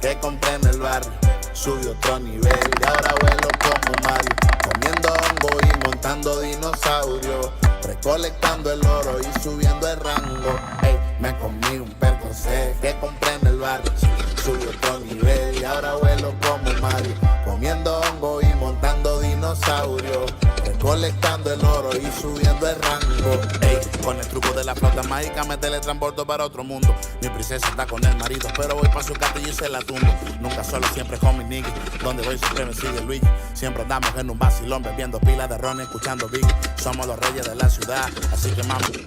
que compré en el barrio. Subí otro nivel y ahora vuelo como Mario, comiendo hongo y montando dinosaurios, recolectando el oro y subiendo el rango. Ey, me comí un Percocet que compré en el barrio. Subí otro nivel y ahora vuelo como Mario, comiendo hongo y montando dinosaurios, recolectando el oro y subiendo el rango. Ey, con el truco de la flauta mágica me teletransporto para otro mundo. Mi princesa está con el marido, pero voy para su castillo y se la tumbo. Nunca solo, siempre con mi nigga. Donde voy siempre me sigue Luigi. Siempre andamos en un vacilón bebiendo pilas de ron, escuchando Biggie. Somos los reyes de la ciudad, así que mami.